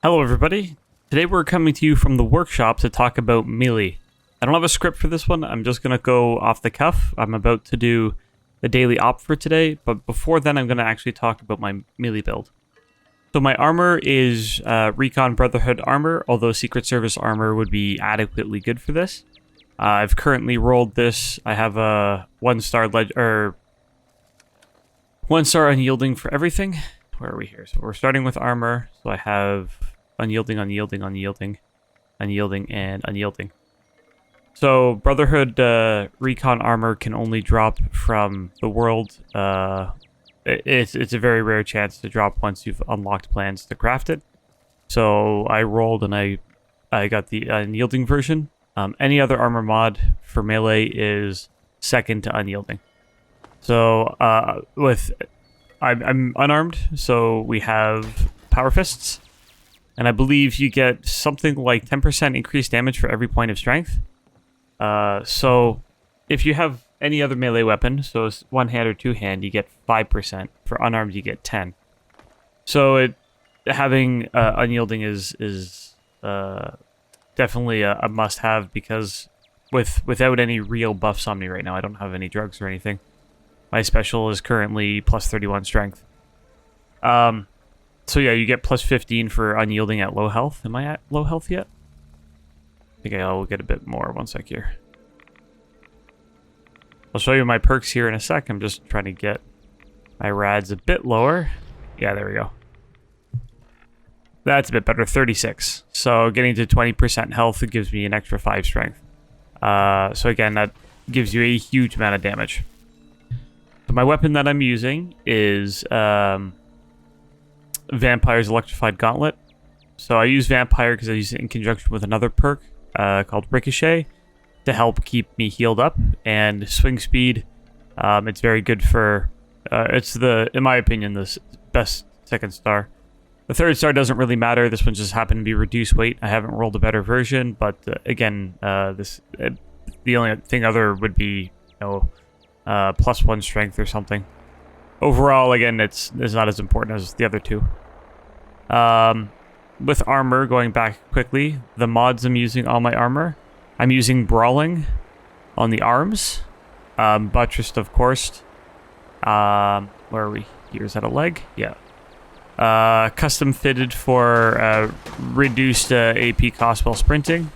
Hello everybody. Today we're coming to you from the workshop to talk about melee. I don't have a script for this one, I'm just going to go off the cuff. I'm about to do the daily op for today, but before then I'm going to actually talk about my melee build. So my armor is Recon Brotherhood armor, although Secret Service armor would be adequately good for this. I've currently rolled this. I have a 1-star unyielding for everything. Where are we here? So we're starting with armor. So I have unyielding, unyielding, unyielding, unyielding, and unyielding. So Brotherhood Recon armor can only drop from the world. It's a very rare chance to drop once you've unlocked plans to craft it. So I rolled and I got the unyielding version. Any other armor mod for melee is second to unyielding. So I'm unarmed, so we have power fists, and I believe you get something like 10% increased damage for every point of strength. So if you have any other melee weapon, so it's one hand or two hand, you get 5%. For unarmed, you get 10. So having unyielding is definitely a must-have, because without any real buffs on me right now, I don't have any drugs or anything. My special is currently plus 31 strength. So yeah, you get plus 15 for unyielding at low health. Am I at low health yet? I think I'll get a bit more. One sec here. I'll show you my perks here in a sec. I'm just trying to get my rads a bit lower. Yeah, there we go. That's a bit better, 36. So getting to 20% health, it gives me an extra 5 strength. So again, that gives you a huge amount of damage. So my weapon that I'm using is Vampire's Electrified Gauntlet. So I use Vampire because I use it in conjunction with another perk called Ricochet to help keep me healed up. And swing speed, it's very good for... it's in my opinion, the best second star. The third star doesn't really matter. This one just happened to be reduced weight. I haven't rolled a better version, but again, the only thing other would be, plus 1 strength or something. Overall, again, it's not as important as the other two. With armor, going back quickly, the mods I'm using on my armor, I'm using Brawling on the arms, Buttressed, of course. Where are we? Here, is that a leg? Yeah. Custom fitted for reduced AP cost while sprinting.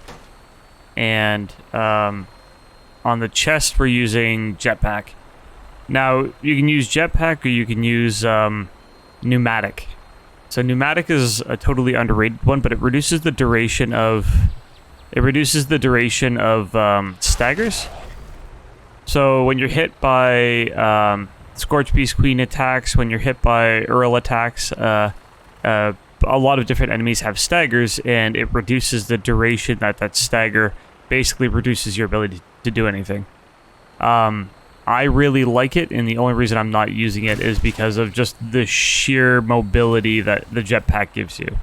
And on the chest, we're using Jetpack. Now, you can use Jetpack or you can use Pneumatic. So Pneumatic is a totally underrated one, but it reduces the duration of staggers. So when you're hit by Scorch Beast Queen attacks, when you're hit by Earl attacks, a lot of different enemies have staggers, and it reduces the duration that stagger basically reduces your ability to do anything. I really like it, and the only reason I'm not using it is because of just the sheer mobility that the jetpack gives you.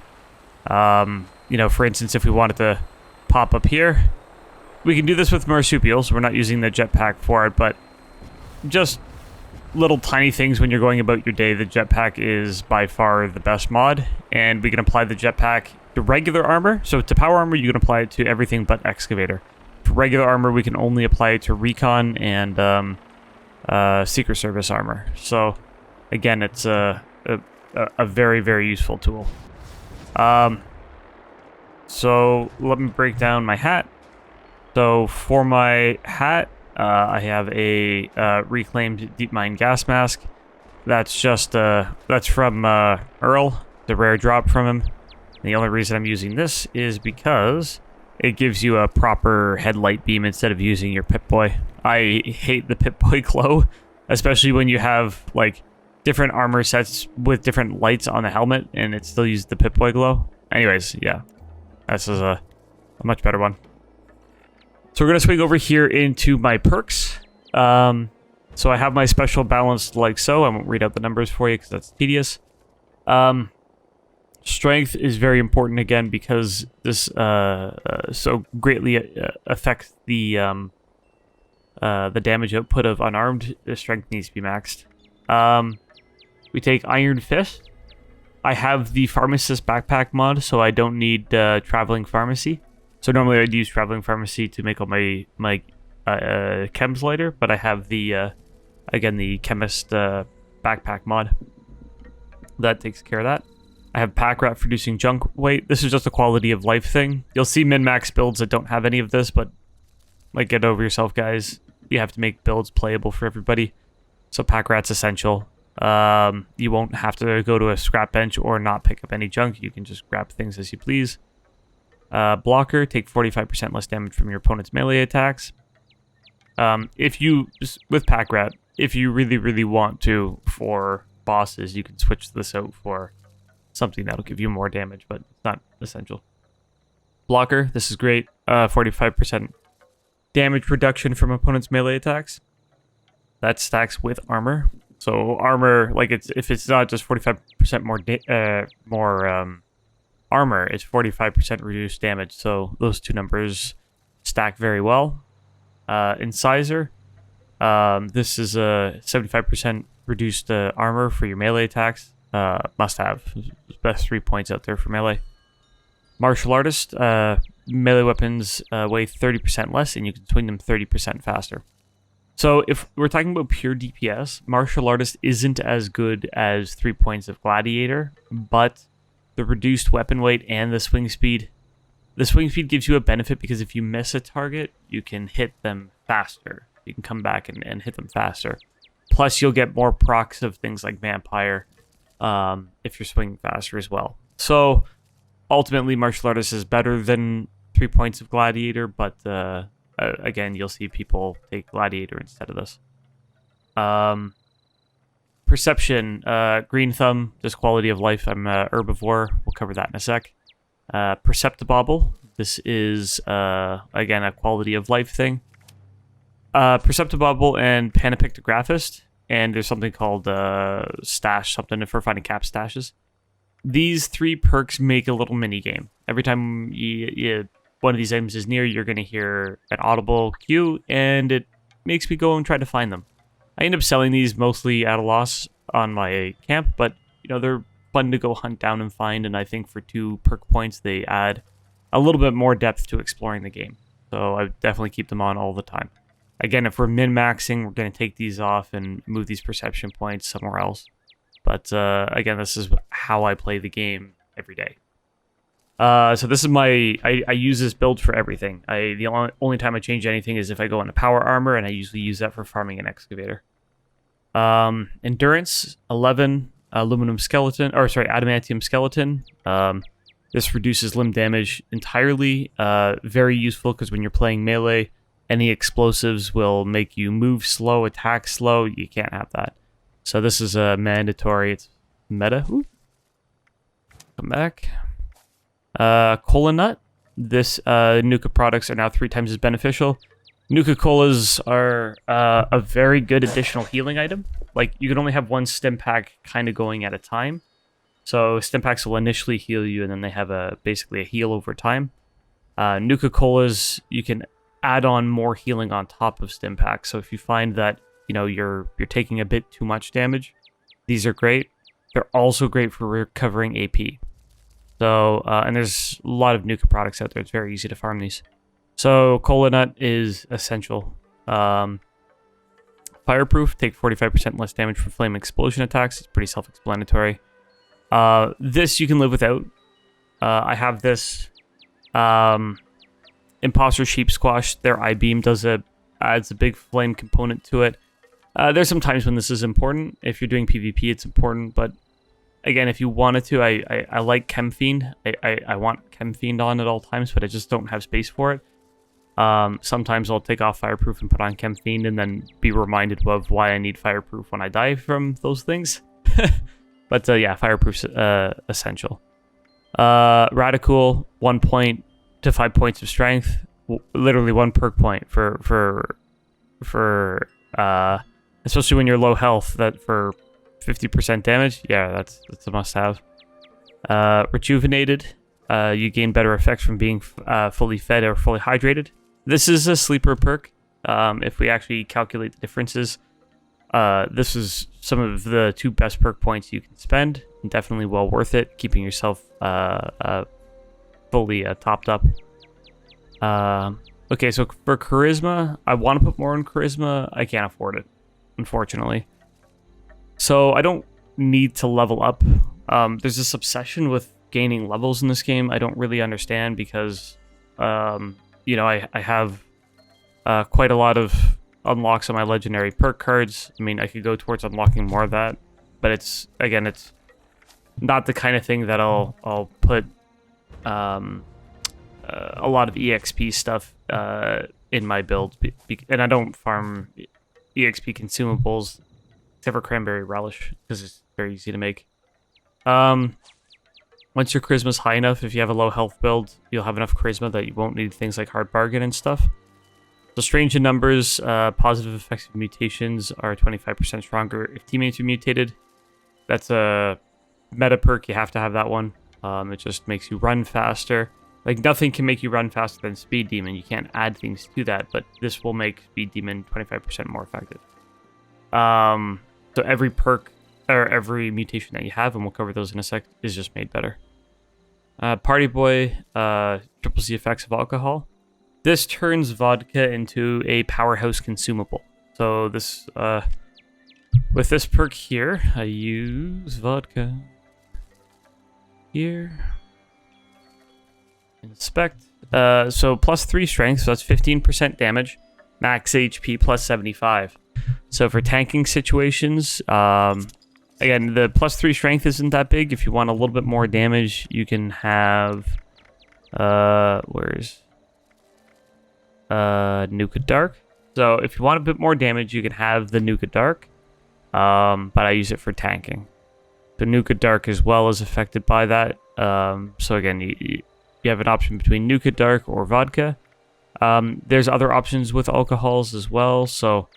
For instance, if we wanted to pop up here, we can do this with marsupials. We're not using the jetpack for it, but just little tiny things when you're going about your day, the jetpack is by far the best mod, and we can apply the jetpack to regular armor. So to power armor, you can apply it to everything but excavator. For regular armor, we can only apply it to recon and Secret Service armor. So again, it's a very, very useful tool. So let me break down my hat. So for my hat, I have a reclaimed deep mine gas mask. That's just that's from Earl, the rare drop from him. And the only reason I'm using this is because it gives you a proper headlight beam instead of using your Pip-Boy. I hate the Pip-Boy glow, especially when you have like different armor sets with different lights on the helmet and it still uses the Pip-Boy glow. Anyways, yeah, this is a much better one. So we're going to swing over here into my perks. So I have my special balanced like so. I won't read out the numbers for you because that's tedious. Strength is very important again because this so greatly affects the damage output of unarmed. The strength needs to be maxed. We take Iron Fist. I have the pharmacist backpack mod, so I don't need traveling pharmacy. So normally I'd use traveling pharmacy to make all my chems later, but I have the again the chemist backpack mod that takes care of that. I have pack rat for reducing junk weight. This is just a quality of life thing. You'll see min-max builds that don't have any of this, but like, get over yourself, guys. You have to make builds playable for everybody. So pack rat's essential. You won't have to go to a scrap bench or not pick up any junk. You can just grab things as you please. Blocker, take 45% less damage from your opponent's melee attacks. With pack rat, if you really, really want to, for bosses, you can switch this out for something that'll give you more damage, but it's not essential. Blocker, this is great. 45% damage reduction from opponent's melee attacks. That stacks with armor. So armor, like, if it's not just 45% more armor, it's 45% reduced damage. So those two numbers stack very well. Incisor, this is a 75% reduced armor for your melee attacks. Must have. Best 3 points out there for melee. Martial Artist, melee weapons weigh 30% less, and you can swing them 30% faster. So if we're talking about pure DPS, Martial Artist isn't as good as 3 points of Gladiator, but the reduced weapon weight and the swing speed gives you a benefit because if you miss a target, you can hit them faster. You can come back and hit them faster. Plus, you'll get more procs of things like Vampire if you're swinging faster as well. So ultimately, Martial Artist is better than 3 points of Gladiator, but again, you'll see people take Gladiator instead of this. Perception, Green Thumb, just quality of life. I'm herbivore. We'll cover that in a sec. Perceptibobble, this is, again, a quality of life thing. Perceptibobble and Panopictographist, and there's something called Stash, something for finding cap stashes. These 3 perks make a little mini game. Every time one of these items is near, you're going to hear an audible cue, and it makes me go and try to find them. I end up selling these mostly at a loss on my camp, but they're fun to go hunt down and find, and I think for 2 perk points, they add a little bit more depth to exploring the game. So I definitely keep them on all the time. Again, if we're min-maxing, we're going to take these off and move these perception points somewhere else. But again, this is how I play the game every day. So this is I use this build for everything. The only time I change anything is if I go into power armor, and I usually use that for farming an excavator. Endurance, 11, adamantium skeleton. This reduces limb damage entirely. Very useful because when you're playing melee, any explosives will make you move slow, attack slow. You can't have that. So this is mandatory. It's meta. Ooh. Come back. Cola Nut. This Nuka products are now 3 times as beneficial. Nuka Colas are a very good additional healing item. Like, you can only have 1 stim pack kind of going at a time. So stim packs will initially heal you, and then they have basically a heal over time. Nuka Colas, you can add on more healing on top of stim packs. So if you find that you're taking a bit too much damage, these are great. They're also great for recovering AP. So and there's a lot of Nuka products out there. It's very easy to farm these. So Cola Nut is essential. Fireproof, take 45% less damage from flame explosion attacks. It's pretty self-explanatory. This you can live without. I have this. Imposter Sheep Squash, their I-Beam adds a big flame component to it. There's some times when this is important. If you're doing PvP, it's important. But again, if you wanted to, I like Chem Fiend. I want Chem Fiend on at all times, but I just don't have space for it. Sometimes I'll take off Fireproof and put on Chem Fiend and then be reminded of why I need Fireproof when I die from those things. But yeah, Fireproof's essential. Radical, 1 point to 5 points of strength. Literally 1 perk point for especially when you're low health. That for 50% damage, yeah, that's a must-have. Rejuvenated, you gain better effects from being fully fed or fully hydrated. This is a sleeper perk. If we actually calculate the differences, this is some of the 2 best perk points you can spend. definitely well worth it, keeping yourself fully topped up. Okay, so for charisma, I want to put more on charisma. I can't afford it, unfortunately. So I don't need to level up. There's this obsession with gaining levels in this game. I don't really understand because, you know, I have quite a lot of unlocks on my legendary perk cards. I mean, I could go towards unlocking more of that, but it's not the kind of thing that I'll put a lot of EXP stuff in my build, and I don't farm EXP consumables except for Cranberry Relish because it's very easy to make. Once your charisma's high enough, if you have a low health build, you'll have enough charisma that you won't need things like Hard Bargain and stuff. So strange in numbers, positive effects of mutations are 25% stronger if teammates are mutated. That's a meta perk, you have to have that one. It just makes you run faster. Like, nothing can make you run faster than Speed Demon. You can't add things to that, but this will make Speed Demon 25% more effective. So every perk, or every mutation that you have, and we'll cover those in a sec, is just made better. Party Boy, triple C effects of alcohol. This turns vodka into a powerhouse consumable. So this, with this perk here, I use vodka. Here. Inspect. So plus 3 strength, so that's 15% damage. Max HP plus 75. So for tanking situations, again, the plus 3 strength isn't that big. If you want a little bit more damage, you can have... where's... Nuka Dark. So if you want a bit more damage, you can have the Nuka Dark. But I use it for tanking. The Nuka Dark as well is affected by that. So again, you have an option between Nuka Dark or vodka. There's other options with alcohols as well. So,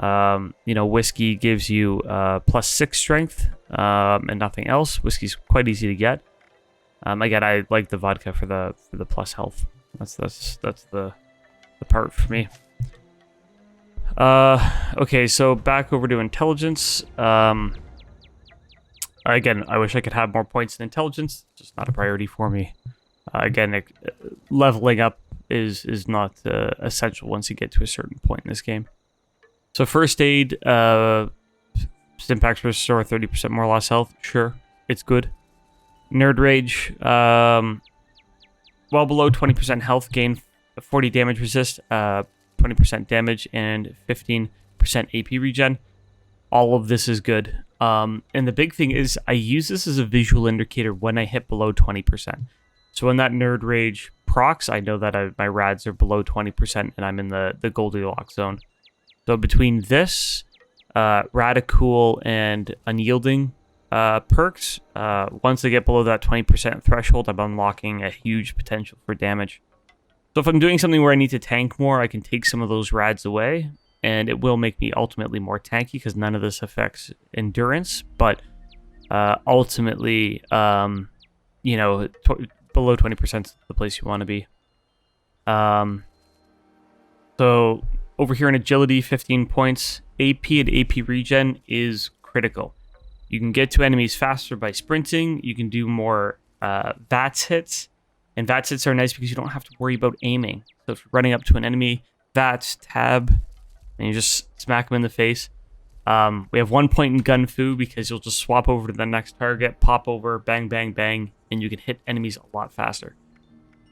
you know, whiskey gives you plus 6 strength and nothing else. Whiskey's quite easy to get. Again, I like the vodka for the plus health. That's the part for me. Okay, so back over to intelligence. Again, I wish I could have more points in intelligence. Just not a priority for me. Again, leveling up is not essential once you get to a certain point in this game. So first aid, Stimpaks restore 30% more lost health. Sure, it's good. Nerd Rage, well below 20% health, gain 40 damage resist, 20% damage, and 15% AP regen. All of this is good. And the big thing is I use this as a visual indicator when I hit below 20%. So when that Nerd Rage procs, I know that my rads are below 20% and I'm in the Goldilocks zone. So between this, Radicool, and Unyielding perks, once I get below that 20% threshold, I'm unlocking a huge potential for damage. So if I'm doing something where I need to tank more, I can take some of those rads away, and it will make me ultimately more tanky because none of this affects endurance. But ultimately, you know, below 20% is the place you want to be. So over here in agility, 15 points. AP and AP regen is critical. You can get to enemies faster by sprinting. You can do more VATS hits. And VATS hits are nice because you don't have to worry about aiming. So if you're running up to an enemy, VATS, tab, and you just smack them in the face. We have 1 point in Gun Fu because you'll just swap over to the next target, pop over, bang, bang, bang, and you can hit enemies a lot faster.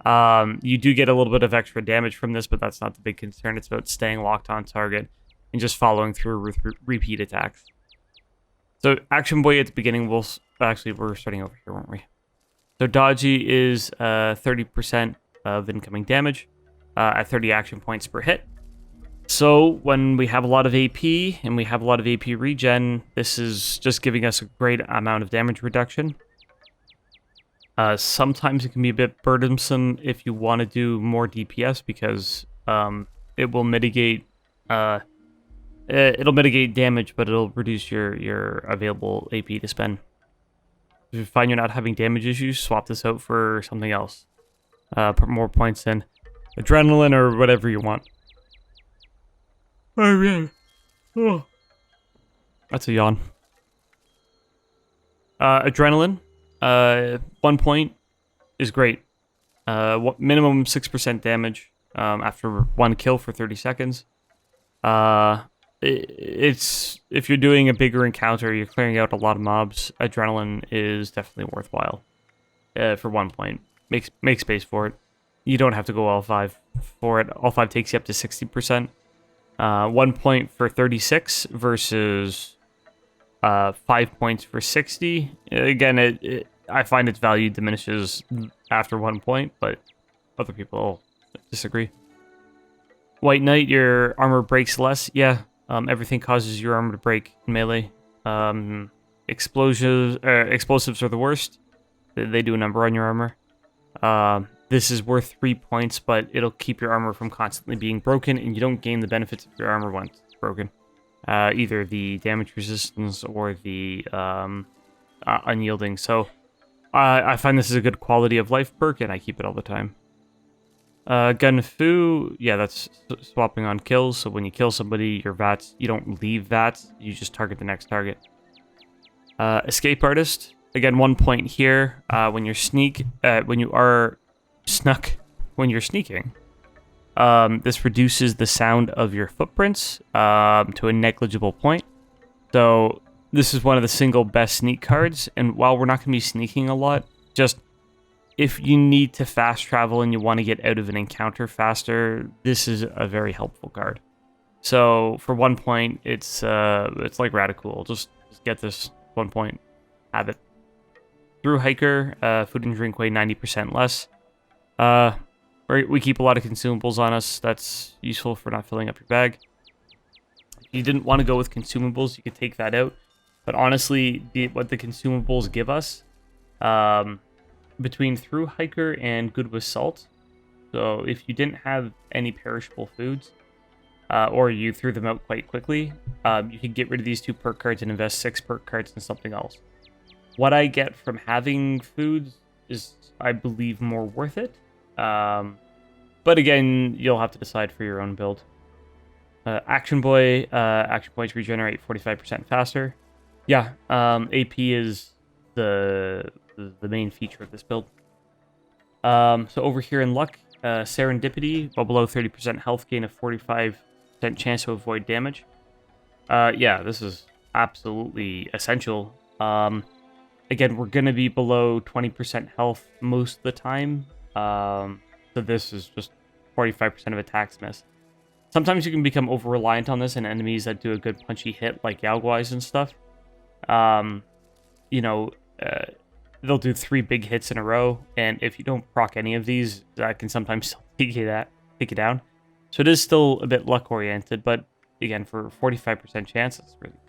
You do get a little bit of extra damage from this, but that's not the big concern. It's about staying locked on target and just following through with repeat attacks. So Action Boy at the beginning, we're starting over here, weren't we? So Dodgy is 30% of incoming damage at 30 action points per hit. So when we have a lot of AP and we have a lot of AP regen, this is just giving us a great amount of damage reduction. Sometimes it can be a bit burdensome if you want to do more DPS because it will mitigate it'll mitigate damage, but it'll reduce your available AP to spend. If you find you're not having damage issues, swap this out for something else. Put more points in. Adrenaline or whatever you want. Oh, man. Oh. That's a yawn. Adrenaline. 1 point is great. Minimum 6% damage after 1 kill for 30 seconds. It's if you're doing a bigger encounter, you're clearing out a lot of mobs. Adrenaline is definitely worthwhile. For 1 point, make space for it. You don't have to go all 5 for it. All 5 takes you up to 60%. 1 point for 36 versus 5 points for 60. Again, I find its value diminishes after 1 point, but other people disagree. White Knight, your armor breaks less. Yeah, everything causes your armor to break in melee. Explosives are the worst. They do a number on your armor. This is worth 3 points, but it'll keep your armor from constantly being broken, and you don't gain the benefits of your armor once it's broken. Either the damage resistance or the unyielding. So I find this is a good quality of life perk, and I keep it all the time. Gun Fu, yeah, that's swapping on kills. So when you kill somebody, your VATS, you don't leave VATS, you just target the next target. Escape Artist, again, 1 point here. When you're sneaking, this reduces the sound of your footprints to a negligible point. So this is one of the single best sneak cards, and while we're not going to be sneaking a lot, just if you need to fast travel and you want to get out of an encounter faster, this is a very helpful card. So for 1 point, it's like Radical. Just get this 1 point, have it. Through Hiker, food and drink weigh 90% less. We keep a lot of consumables on us. That's useful for not filling up your bag. If you didn't want to go with consumables, you could take that out. But honestly, what the consumables give us, between Through Hiker and Good with Salt, so if you didn't have any perishable foods, or you threw them out quite quickly, you could get rid of these 2 perk cards and invest 6 perk cards in something else. What I get from having foods is, I believe, more worth it. But again, you'll have to decide for your own build. Action points regenerate 45% faster. Yeah, AP is the main feature of this build. So over here in luck, Serendipity, well below 30% health gain, a 45% chance to avoid damage. Yeah, this is absolutely essential. Again, we're going to be below 20% health most of the time. So this is just 45% of attacks miss. Sometimes you can become over-reliant on this, and enemies that do a good punchy hit, like Yaoguais and stuff, they'll do 3 big hits in a row, and if you don't proc any of these, that can sometimes take you down. So it is still a bit luck-oriented, but again, for 45% chance, it's really...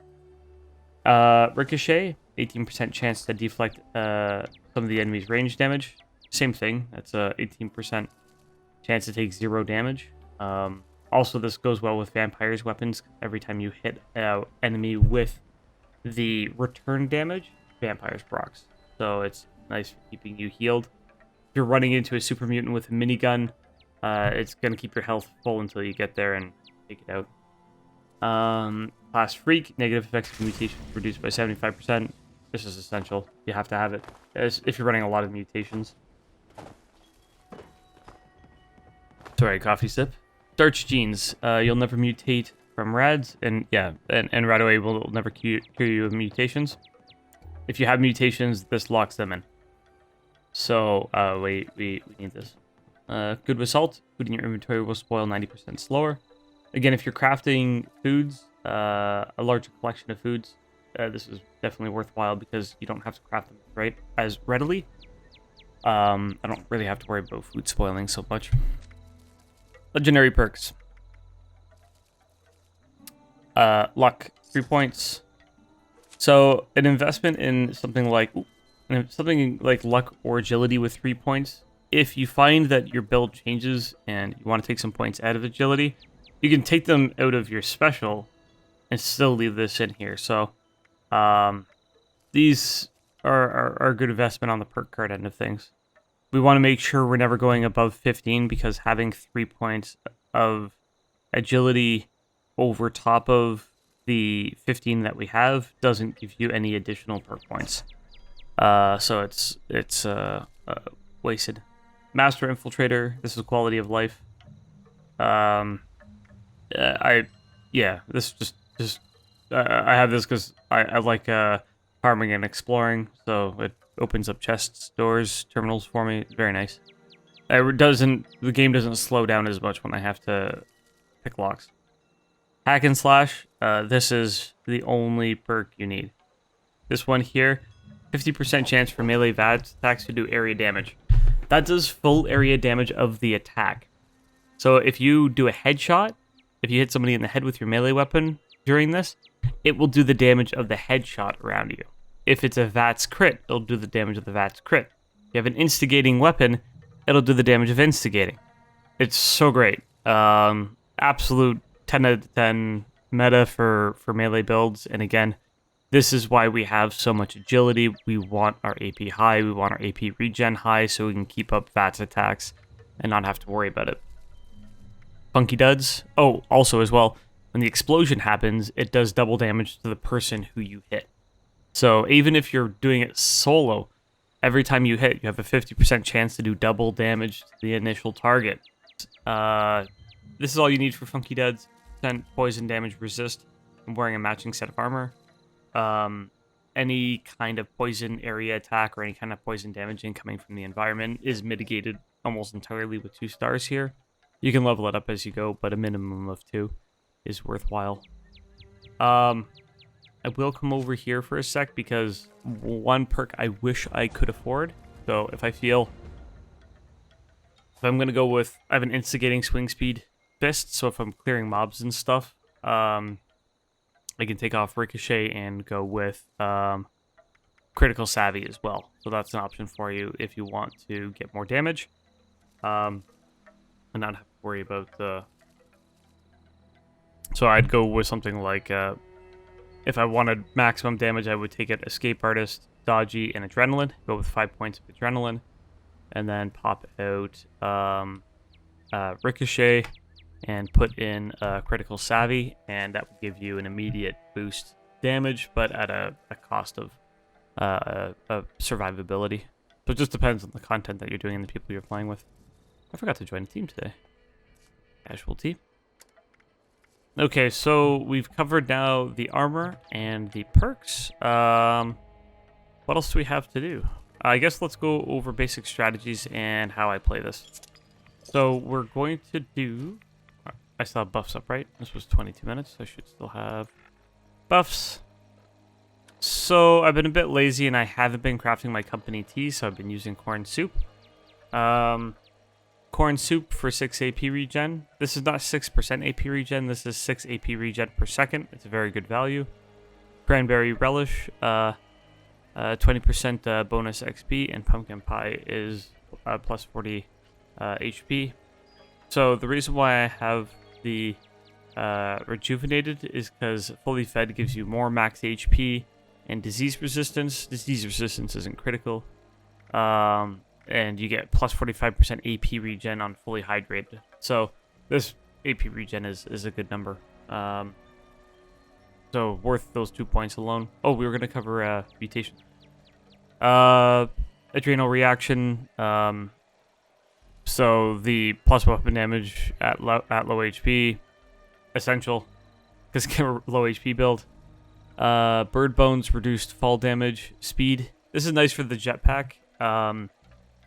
Ricochet, 18% chance to deflect some of the enemy's range damage. Same thing, that's a 18% chance to take 0 damage. Also, this goes well with Vampire's weapons. Every time you hit an enemy with the return damage, Vampire's procs. So it's nice for keeping you healed. If you're running into a super mutant with a minigun, it's going to keep your health full until you get there and take it out. Class Freak, negative effects of mutations reduced by 75%. This is essential. You have to have it if you're running a lot of mutations. Sorry, coffee sip. Starch Genes. You'll never mutate from rads, and yeah, and Radaway will never cure you of mutations. If you have mutations, this locks them in. So, wait, we need this. Good with Salt. Food in your inventory will spoil 90% slower. Again, if you're crafting foods, a larger collection of foods, this is definitely worthwhile because you don't have to craft them as readily. I don't really have to worry about food spoiling so much. Legendary perks. Luck, 3 points. So an investment in something like luck or agility with 3 points. If you find that your build changes and you want to take some points out of agility, you can take them out of your special and still leave this in here. So these are a good investment on the perk card end of things. We want to make sure we're never going above 15 because having 3 points of agility over top of the 15 that we have doesn't give you any additional perk points. So it's wasted. Master Infiltrator. This is quality of life. This just I have this because I like farming and exploring, so it opens up chests, doors, terminals for me. Very nice. The game doesn't slow down as much when I have to pick locks. Hack and slash. This is the only perk you need. This one here, 50% chance for melee VATS attacks to do area damage. That does full area damage of the attack. So if you do a headshot, if you hit somebody in the head with your melee weapon during this, it will do the damage of the headshot around you. If it's a VATS crit, it'll do the damage of the VATS crit. If you have an instigating weapon, it'll do the damage of instigating. It's so great. Absolute 10 out of 10 meta for melee builds. And again, this is why we have so much agility. We want our AP high. We want our AP regen high so we can keep up VATS attacks and not have to worry about it. Funky duds. Oh, also as well, when the explosion happens, it does double damage to the person who you hit. So even if you're doing it solo, every time you hit, you have a 50% chance to do double damage to the initial target. This is all you need for Funky Duds. 10 poison damage resist. I'm wearing a matching set of armor. Any kind of poison area attack or any kind of poison damaging coming from the environment is mitigated almost entirely with 2 stars here. You can level it up as you go, but a minimum of 2 is worthwhile. I will come over here for a sec because one perk I wish I could afford. So if I'm going to go with, I have an instigating swing speed fist. So if I'm clearing mobs and stuff, I can take off Ricochet and go with critical savvy as well. So that's an option for you if you want to get more damage. And not have to worry about the... So I'd go with something like, if I wanted maximum damage, I would take it Escape Artist, Dodgy, and Adrenaline. Go with 5 points of Adrenaline. And then pop out Ricochet and put in Critical Savvy. And that will give you an immediate boost damage, but at a cost of survivability. So it just depends on the content that you're doing and the people you're playing with. I forgot to join a team today. Casual team. Okay, so we've covered now the armor and the perks. What else do we have to do? I guess let's go over basic strategies and how I play this. So we're going to do... I still have buffs up, right? This was 22 minutes. I should still have buffs. So I've been a bit lazy and I haven't been crafting my company tea, so I've been using corn soup. Corn soup for 6 AP regen. This is not 6% AP regen. This is 6 AP regen per second. It's a very good value. Cranberry relish, 20% bonus XP, and pumpkin pie is plus 40 HP. So the reason why I have the rejuvenated is because fully fed gives you more max HP and disease resistance. Disease resistance isn't critical. And you get plus 45% AP regen on fully hydrated. So this AP regen is a good number. So worth those 2 points alone. Oh, we were going to cover mutation. Adrenal reaction. So the plus weapon damage at low HP. Essential. Because it's a low HP build. Bird bones, reduced fall damage. Speed. This is nice for the jetpack.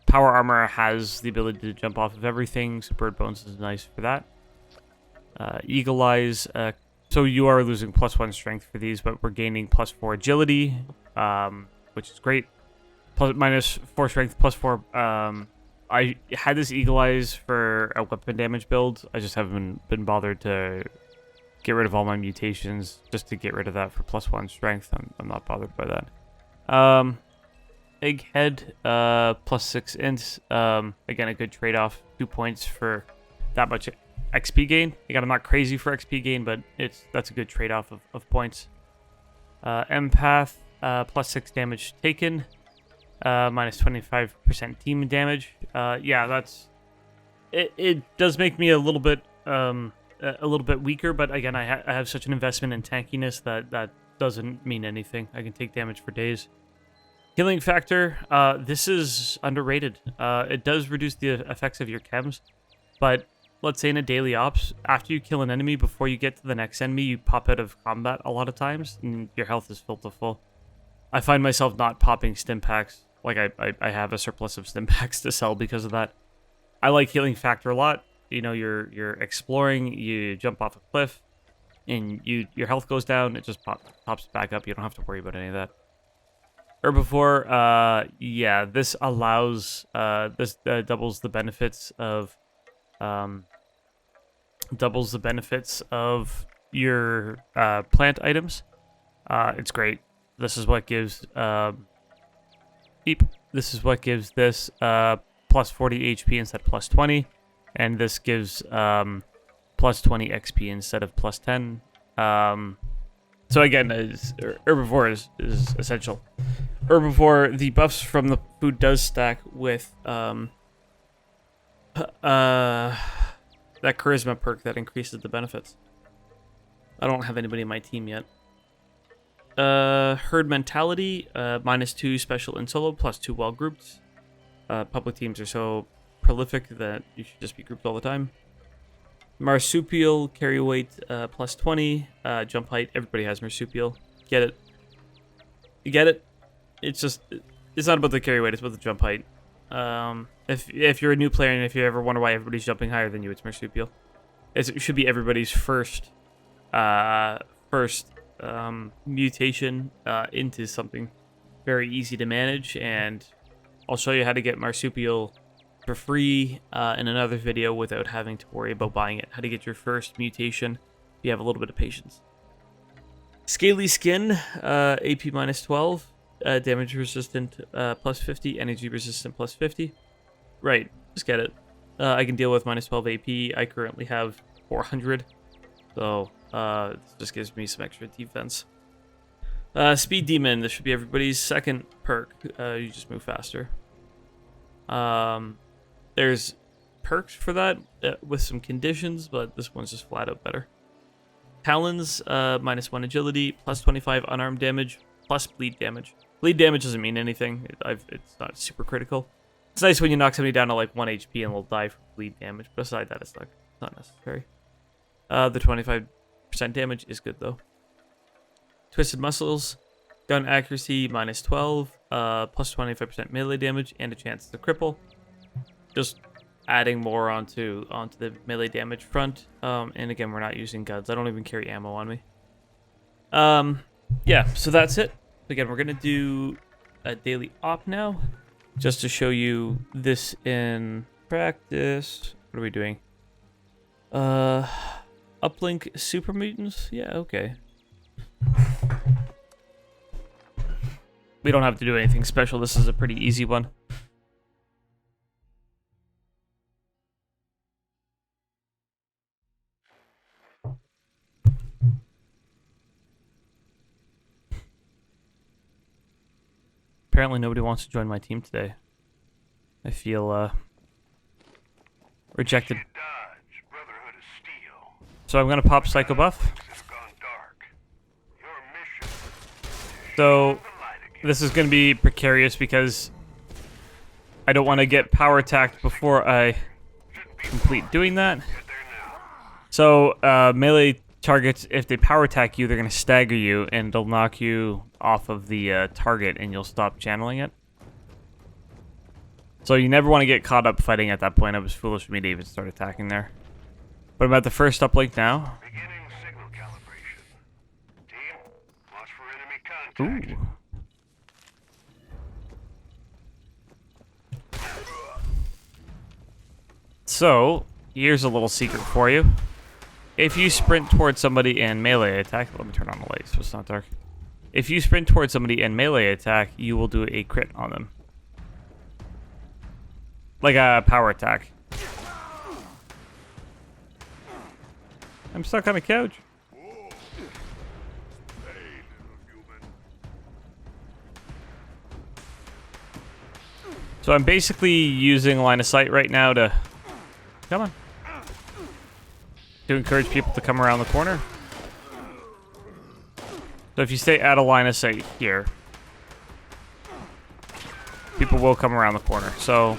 Power armor has the ability to jump off of everything, so bird bones is nice for that. Eagle eyes, so you are losing +1 strength for these, but we're gaining +4 agility, which is great. -4 strength, +4. I had this eagle eyes for a weapon damage build. I just haven't been bothered to get rid of all my mutations just to get rid of that for +1 strength. I'm not bothered by that. Egghead, +6 int. Again, a good trade-off. 2 points for that much XP gain. Again, I'm not crazy for XP gain, but that's a good trade-off of points. Empath, +6 damage taken. -25% team damage. Yeah, that's... It does make me a little bit weaker, but again, I have such an investment in tankiness that doesn't mean anything. I can take damage for days. Healing factor, this is underrated. It does reduce the effects of your chems, but let's say in a daily ops, after you kill an enemy, before you get to the next enemy, you pop out of combat a lot of times, and your health is filled to full. I find myself not popping stim packs. Like, I have a surplus of stim packs to sell because of that. I like healing factor a lot. You know, you're exploring, you jump off a cliff, and your health goes down, it just pops back up. You don't have to worry about any of that. Herbivore, yeah, this allows, this doubles the benefits of, your plant items. It's great. This is what gives, this is what gives this, plus 40 HP instead of plus 20, and this gives, plus 20 XP instead of plus 10. So again, Herbivore is essential. Herbivore, the buffs from the food does stack with that charisma perk that increases the benefits. I don't have anybody in my team yet. Herd mentality, -2 special in solo, +2 while grouped. Public teams are so prolific that you should just be grouped all the time. Marsupial, carry weight, +20, jump height. Everybody has marsupial. Get it? You get it? It's just, it's not about the carry weight, it's about the jump height. If you're a new player and if you ever wonder why everybody's jumping higher than you, it's marsupial. It should be everybody's first mutation into something very easy to manage, and I'll show you how to get marsupial for free in another video without having to worry about buying it. How to get your first mutation if you have a little bit of patience. Scaly skin, AP -12, damage resistant +50, energy resistant +50. Right, just get it. I can deal with -12 AP. I currently have 400, so this just gives me some extra defense. Speed Demon, this should be everybody's second perk. You just move faster. There's perks for that with some conditions, but this one's just flat out better. Talons, -1 agility, +25 unarmed damage, plus bleed damage. Bleed damage doesn't mean anything. It's not super critical. It's nice when you knock somebody down to like 1 HP and they'll die from bleed damage. But aside that, it's not necessary. The 25% damage is good though. Twisted Muscles, gun accuracy -12, plus 25% melee damage, and a chance to cripple. Just adding more onto the melee damage front. And again, we're not using guns. I don't even carry ammo on me. Yeah, so that's it. Again, we're gonna do a daily op now, just to show you this in practice. What are we doing? Uplink super mutants? Yeah, okay. We don't have to do anything special. This is a pretty easy one. Apparently nobody wants to join my team today. I feel rejected. So I'm gonna pop Psycho Buff. So this is gonna be precarious because I don't want to get power attacked before I complete doing that. So melee targets, if they power attack you, they're gonna stagger you and they'll knock you off of the target and you'll stop channeling it. So you never want to get caught up fighting at that point. It was foolish for me to even start attacking there. But I'm at the first uplink now. Beginning signal calibration. Team, watch for enemy contact. Ooh. So, here's a little secret for you. If you sprint towards somebody and melee attack, let me turn on the light so it's not dark. If you sprint towards somebody and melee attack, you will do a crit on them. Like a power attack. I'm stuck on a couch. So I'm basically using line of sight right now to... Come on. To encourage people to come around the corner. So if you stay out of line of sight here, people will come around the corner. So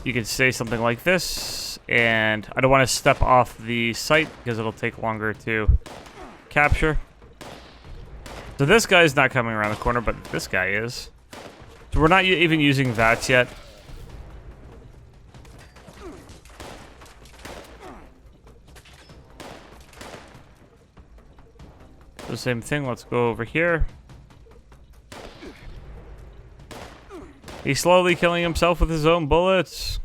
you can say something like this, and I don't want to step off the site because it'll take longer to capture. So this guy's not coming around the corner, but this guy is. So we're not even using VATS yet. The same thing, let's go over here. He's slowly killing himself with his own bullets.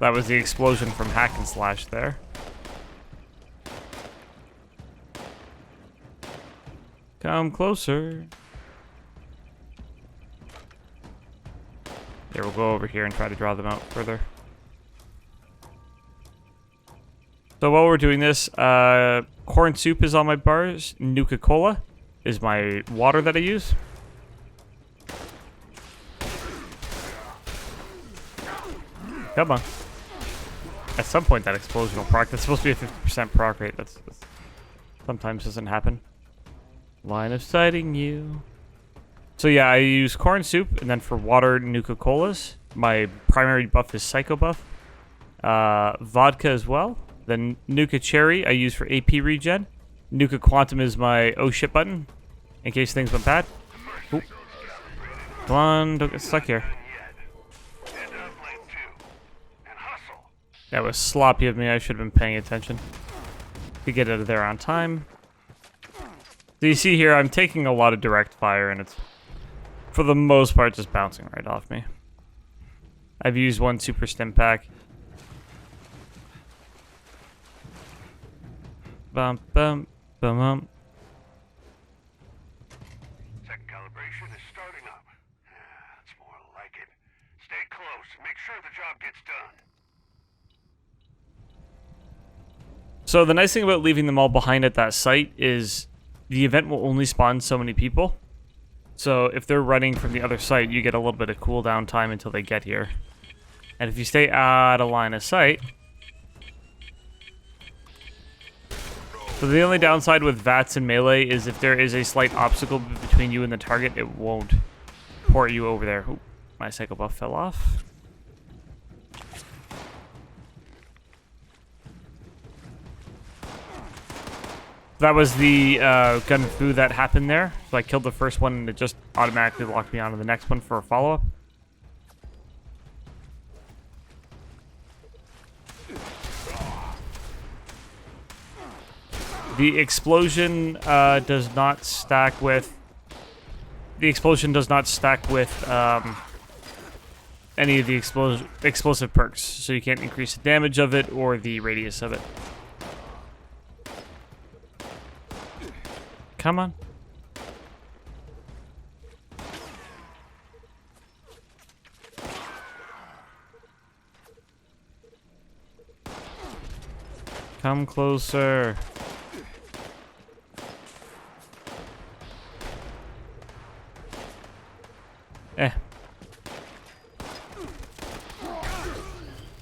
That was the explosion from Hack and Slash there. Come closer. Here, we'll go over here and try to draw them out further. So while we're doing this, corn soup is on my bars. Nuka-Cola is my water that I use. Come on. At some point, that explosion will proc. That's supposed to be a 50% proc rate. That's sometimes doesn't happen. Line of sighting you. So yeah, I use corn soup, and then for water, Nuka-Colas. My primary buff is Psycho buff. Vodka as well. Then Nuka Cherry I use for AP regen. Nuka Quantum is my oh shit button, in case things went bad. Ooh. Come on, don't get stuck here. That was sloppy of me. I should have been paying attention to get out of there on time. So you see here, I'm taking a lot of direct fire, and it's, for the most part, just bouncing right off me. I've used one super stim pack. Bum, bum, bum, bum. Second calibration is starting up. That's more like it. Stay close. Make sure the job gets done. So the nice thing about leaving them all behind at that site is the event will only spawn so many people. So if they're running from the other site, you get a little bit of cooldown time until they get here. And if you stay out of line of sight... So the only downside with VATS and melee is if there is a slight obstacle between you and the target, it won't port you over there. Ooh, my cycle buff fell off. That was the gun fu that happened there. So I killed the first one and it just automatically locked me onto the next one for a follow-up. The explosion does not stack with... The explosion does not stack with any of the explosive perks. So you can't increase the damage of it or the radius of it. Come on. Come closer.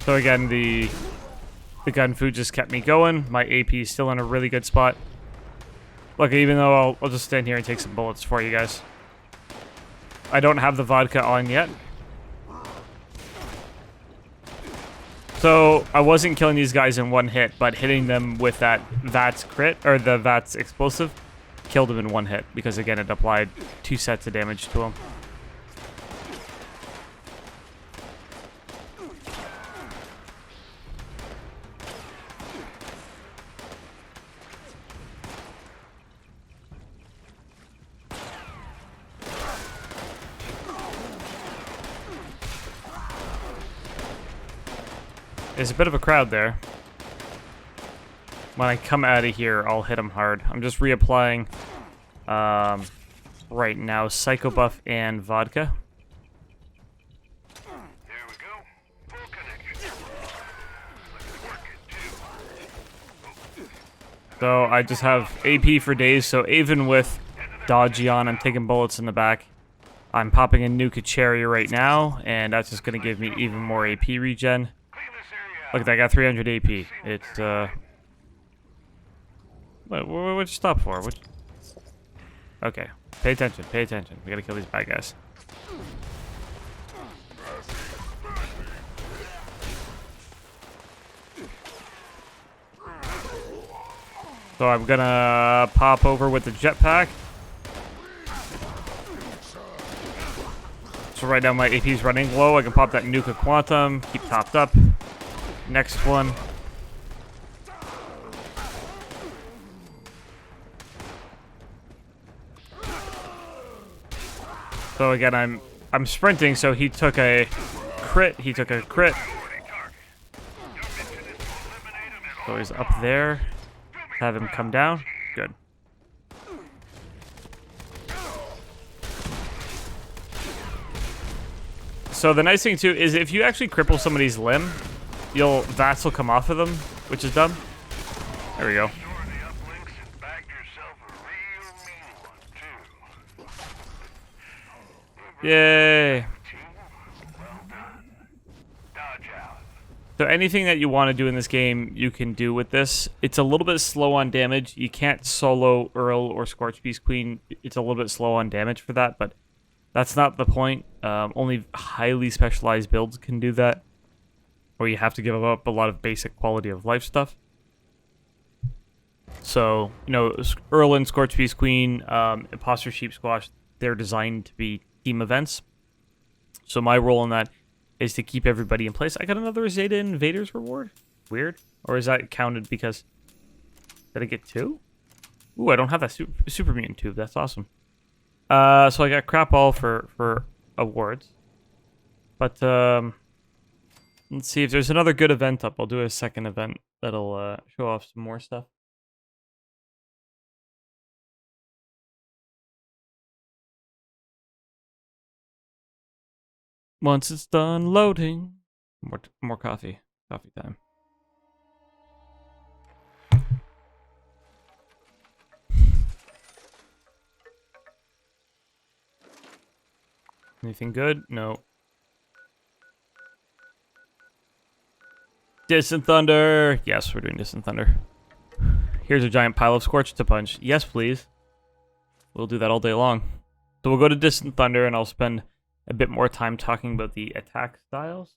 So again, the gun food just kept me going. My AP is still in a really good spot. Look, even though I'll just stand here and take some bullets for you guys. I don't have the vodka on yet. So I wasn't killing these guys in one hit, but hitting them with that VATS crit, or the VATS explosive, killed them in one hit. Because again, it applied 2 sets of damage to them. There's a bit of a crowd there. When I come out of here, I'll hit them hard. I'm just reapplying right now Psycho Buff and Vodka. There we go. Full connection. Working too. So I just have AP for days, so even with dodgy on, I'm taking bullets in the back. I'm popping a Nuka Cherry right now, and that's just going to give me even more AP regen. Clean this area Look, I got 300 AP. It's, what'd you stop for? What? Okay. Pay attention, pay attention. We gotta kill these bad guys. So I'm gonna pop over with the jetpack. So right now my AP's running low. I can pop that Nuka Quantum, keep topped up. Next one. So again, I'm sprinting, so he took a crit. So he's up there. Have him come down. Good. So the nice thing too is if you actually cripple somebody's limb, VATS will come off of them, which is dumb. There we go. Yay. So anything that you want to do in this game, you can do with this. It's a little bit slow on damage. You can't solo Earl or Scorch Beast Queen. It's a little bit slow on damage for that, but that's not the point. Only highly specialized builds can do that, or you have to give up a lot of basic quality of life stuff. So, you know, Earl and Scorch Beast Queen, Imposter Sheep Squash, they're designed to be team events. So my role in that is to keep everybody in place. I got another Zeta Invaders reward. Weird. Or is that counted because... Did I get 2? Ooh, I don't have that super mutant tube. That's awesome. So I got crap all for awards. But, let's see if there's another good event up. I'll do a second event that'll show off some more stuff. Once it's done loading, more coffee. Coffee time. Anything good? No. Distant Thunder. Yes, we're doing Distant Thunder. Here's a giant pile of Scorch to punch. Yes, please. We'll do that all day long. So we'll go to Distant Thunder, and I'll spend a bit more time talking about the attack styles.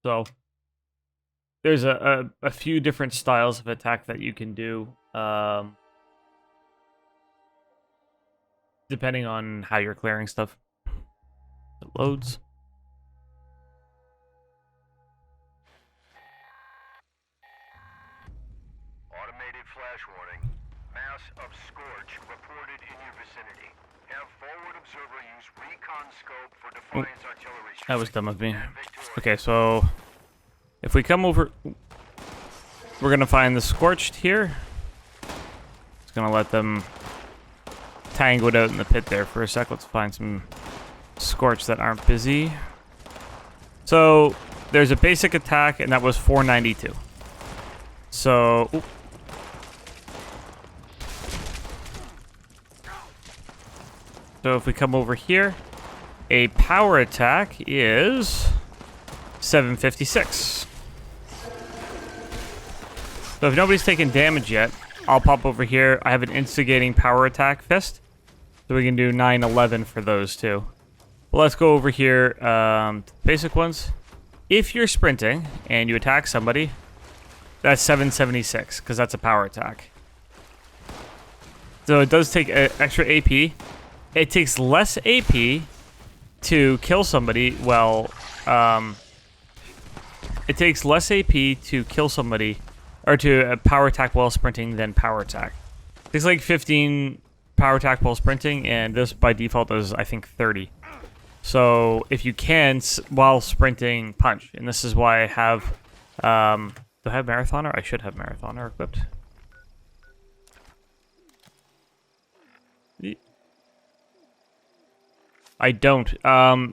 So there's a few different styles of attack that you can do, depending on how you're clearing stuff. It loads. Automated flash warning. Mass of Scorch reported in your vicinity. Have forward observer use recon scope for Defiance artillery strike. That was dumb of me. Okay, so if we come over, we're gonna find the Scorched here. It's gonna let them tango it out in the pit there for a sec. Let's find some Scorch that aren't busy. So there's a basic attack, and that was 492. So ooh. So if we come over here, a power attack is 756. So if nobody's taken damage yet, I'll pop over here. I have an instigating power attack fist, so we can do 911 for those two. But let's go over here, basic ones. If you're sprinting and you attack somebody, that's 776, because that's a power attack. So it does take extra AP. It takes less AP to kill somebody. Well, it takes less AP to kill somebody, or to power attack while sprinting than power attack. It takes like 15 power attack while sprinting, and this by default is, I think, 30. So if you can, while sprinting, punch. And this is why I have, do I have Marathoner? I should have Marathoner equipped. I don't.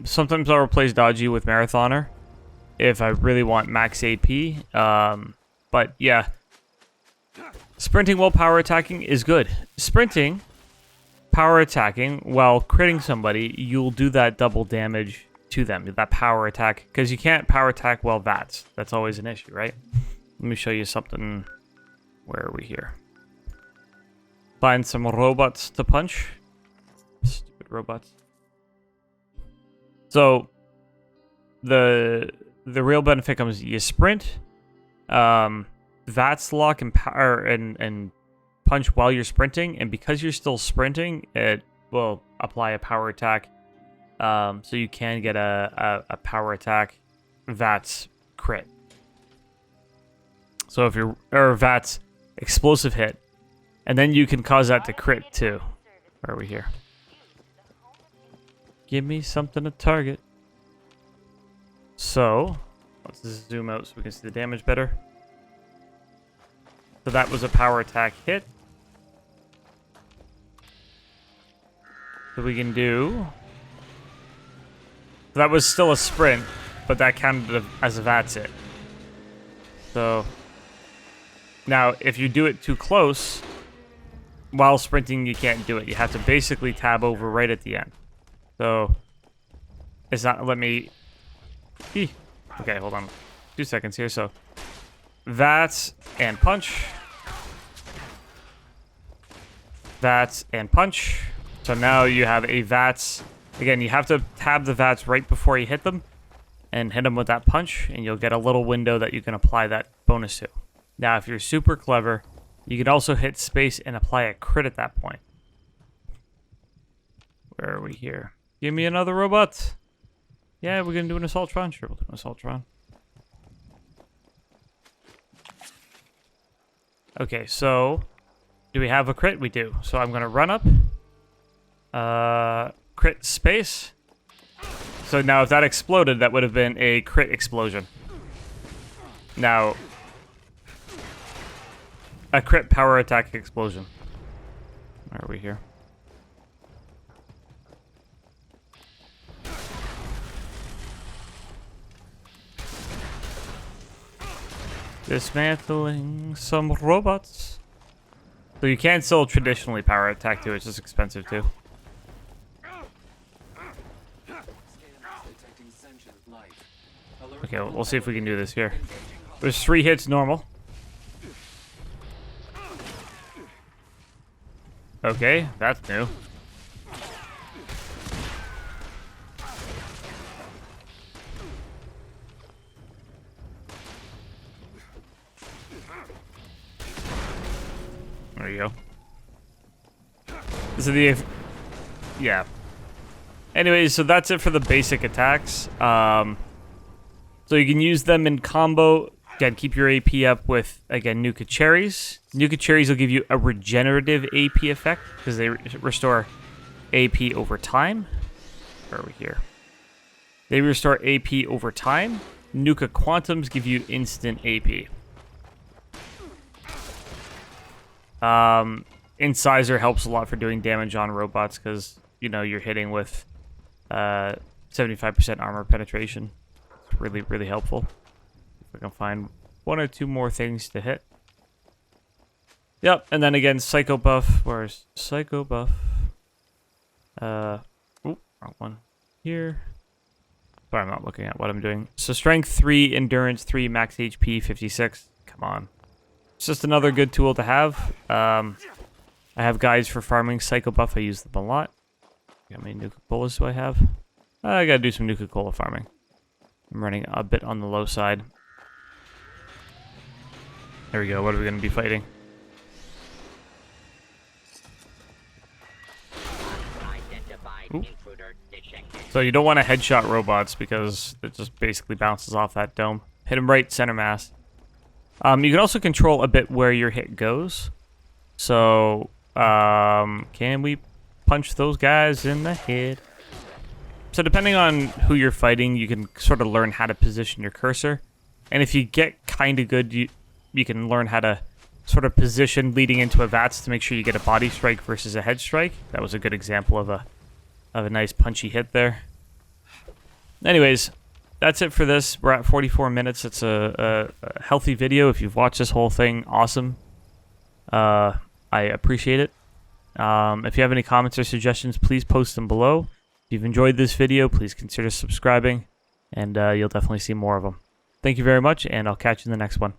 Sometimes I'll replace Dodgy with Marathoner if I really want max AP. But yeah, sprinting while power attacking is good. Sprinting, power attacking while critting somebody, you'll do that double damage to them, that power attack, because you can't power attack while VATS. That's always an issue, right? Let me show you something. Where are we here? Find some robots to punch. Stupid robots. So the real benefit comes you sprint, VATS lock and power and punch while you're sprinting, and because you're still sprinting, it will apply a power attack. So you can get a power attack VATS crit. So if you're or VATS explosive hit, and then you can cause that to crit too. Where are we here? Give me something to target. So let's zoom out so we can see the damage better. So that was a power attack hit. So we can do. That was still a sprint, but that counted as a VATS hit. So now, if you do it too close, while sprinting, you can't do it. You have to basically tab over right at the end. So it's not let me. Okay, hold on, 2 seconds here. So VATS and punch. VATS and punch. So now you have a VATS. Again, you have to tab the VATS right before you hit them and hit them with that punch, and you'll get a little window that you can apply that bonus to. Now, if you're super clever, you can also hit space and apply a crit at that point. Where are we here? Give me another robot. Yeah, we're going to do an Assaultron. Sure, we'll do an Assaultron. Okay, so do we have a crit? We do. So I'm going to run up. Crit space. So now if that exploded, that would have been a crit explosion. Now, a crit power attack explosion. Where are we here? Dismantling some robots. So you can still traditionally power attack too, it's just expensive too. Okay, we'll see if we can do this here. There's 3 hits normal. Okay, that's new. There you go. This is the... Yeah. Anyways, so that's it for the basic attacks. So you can use them in combo. Again, keep your AP up with, again, Nuka Cherries. Nuka Cherries will give you a regenerative AP effect because they restore AP over time. Where are we here? They restore AP over time. Nuka Quantums give you instant AP. Incisor helps a lot for doing damage on robots because, you know, you're hitting with 75% armor penetration. It's really, really helpful. If I can find 1 or 2 more things to hit. Yep, and then again, Psycho Buff. Where's Psycho Buff? Wrong one. Here. Sorry, I'm not looking at what I'm doing. So Strength 3, Endurance 3, Max HP 56. Come on. It's just another good tool to have. I have guides for farming Psycho Buff. I use them a lot. How many Nuka-Colas do I have? I gotta do some Nuka-Cola farming. I'm running a bit on the low side. There we go. What are we gonna be fighting? Ooh. So you don't want to headshot robots because it just basically bounces off that dome. Hit them right center mass. You can also control a bit where your hit goes. So, can we punch those guys in the head? So depending on who you're fighting, you can sort of learn how to position your cursor. And if you get kind of good, you can learn how to sort of position leading into a VATS to make sure you get a body strike versus a head strike. That was a good example of a nice punchy hit there. Anyways, that's it for this. We're at 44 minutes. It's a healthy video. If you've watched this whole thing, awesome. I appreciate it. If you have any comments or suggestions, please post them below. you've enjoyed this video, please consider subscribing, and you'll definitely see more of them. Thank you very much, and I'll catch you in the next one.